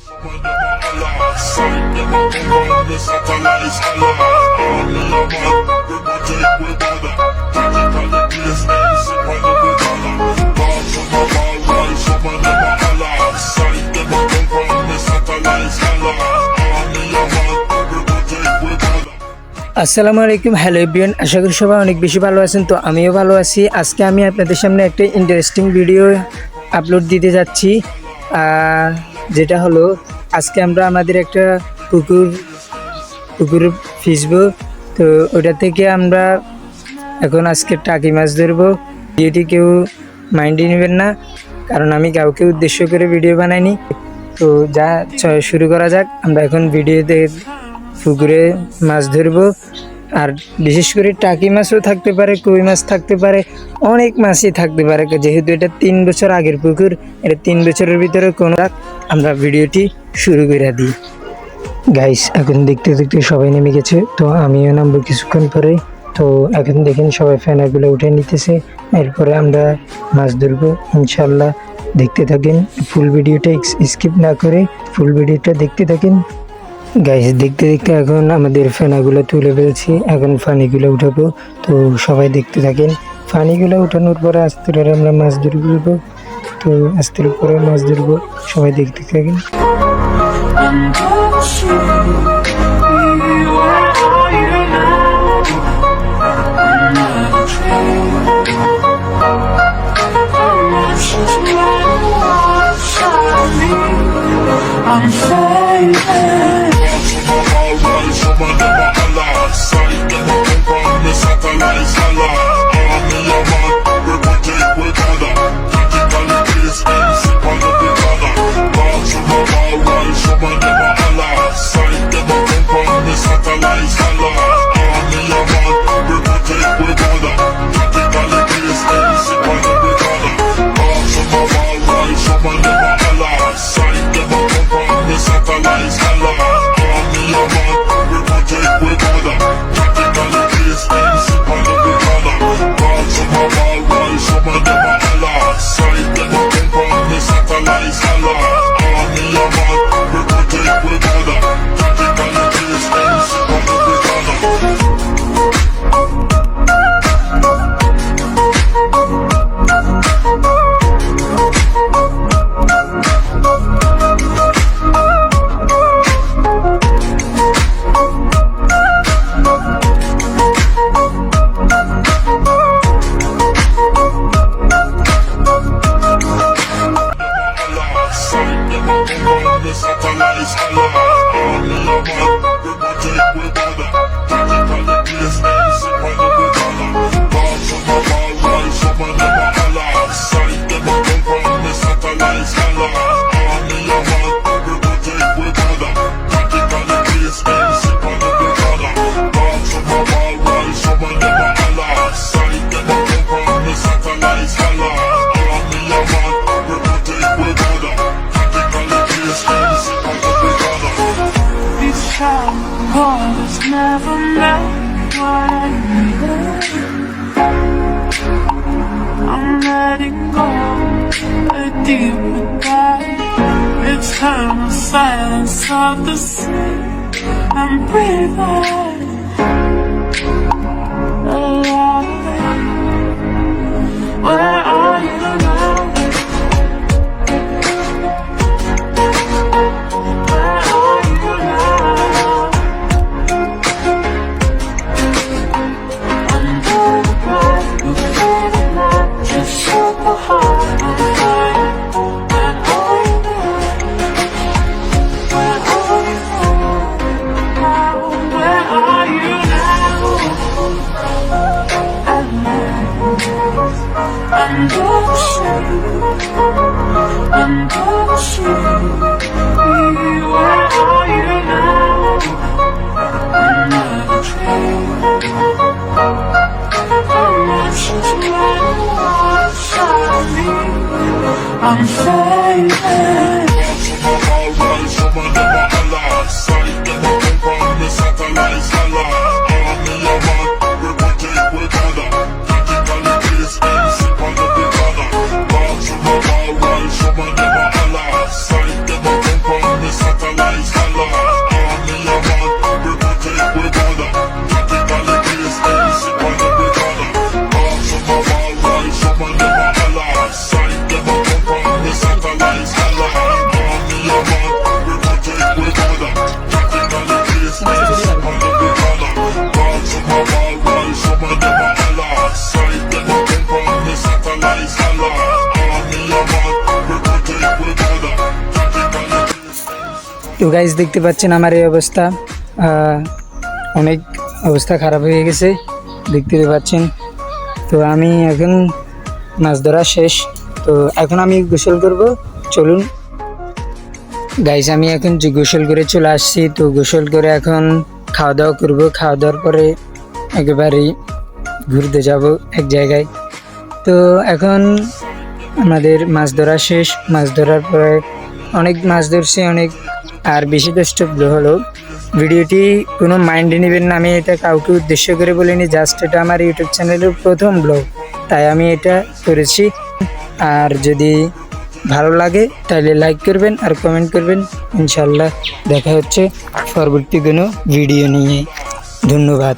আসসালামু আলাইকুম, hello everyone. আশা করি সবাই অনেক বেশি ভালো আছেন। তো আমিও ভালো আছি। আজকে আমি আপনাদের সামনে একটা ইন্টারেস্টিং ভিডিও আপলোড দিতে যাচ্ছি, যেটা হলো আজকে আমরা আমাদের একটা পুকুর ফিসবো। তো ওটা থেকে আমরা এখন আজকে টাকি মাছ ধরবো। ভিডিওটি কেউ মাইন্ডে নেবেন না, কারণ আমি কাউকে উদ্দেশ্য করে ভিডিও বানাইনি। তো যা শুরু করা যাক। আমরা এখন ভিডিওতে পুকুরে মাছ ধরবো, আর বিশেষ করে টাকি মাছও থাকতে পারে, কই মাছ থাকতে পারে, অনেক মাছই থাকতে পারে। যেহেতু এটা 3 বছর আগের পুকুর, এটা 3 বছরের ভিতরে কোনো আমরা ভিডিওটি শুরু করে দিই। গাইস, এখন দেখতে দেখতে সবাই নেমে গেছে, তো আমিও নামবো কিছুক্ষণ পরে। তো এখন দেখেন সবাই ফ্যানারগুলো উঠে নিতেছে, এরপরে আমরা মাছ ধরবো ইনশাল্লাহ। দেখতে থাকেন, ফুল ভিডিওটা স্কিপ না করে ফুল ভিডিওটা দেখতে থাকেন। গাইস, দেখতে দেখতে এখন আমাদের ফেনাগুলো তুলে ফেলছি, এখন ফানিগুলো উঠাবো। তো সবাই দেখতে থাকেন। ফানিগুলো উঠানোর পরে আস্তে করে আমরা মাছ ধরবো। তো আস্তে করে মাছ ধরবো, সবাই দেখতে থাকেন। I'm failing. Never meant what I needed. I'm letting go, a deeper dive. Eternal silence of the sea. I'm breathing alive. Where are you now? Where are তো গাইজ দেখতে পাচ্ছেন আমার এই অবস্থা, অনেক অবস্থা খারাপ হয়ে গেছে দেখতে পাচ্ছেন। তো আমি এখন মাছ ধরা শেষ, তো এখন আমি গোসল করব। চলুন গাইজ, আমি এখন যে গোসল করে চলে আসছি। তো গোসল করে এখন খাওয়া দাওয়া করব, খাওয়া দাওয়ার পরে একেবারেই ঘুরতে যাব এক জায়গায়। তো এখন আমাদের মাছ ধরা শেষ, মাছ ধরার পরে অনেক মাছ ধরছি অনেক, আর বেশি দ্রষ্টব্য হলো ভিডিওটি কোনো মাইন্ডে নেবেন না, আমি এটা কাউকে উদ্দেশ্য করে বলিনি, জাস্ট এটা আমার ইউটিউব চ্যানেলের প্রথম ব্লগ, তাই আমি এটা করেছি। আর যদি ভালো লাগে তাহলে লাইক করবেন আর কমেন্ট করবেন। ইনশাল্লাহ দেখা হচ্ছে পরবর্তী কোনো ভিডিও নিয়ে। ধন্যবাদ।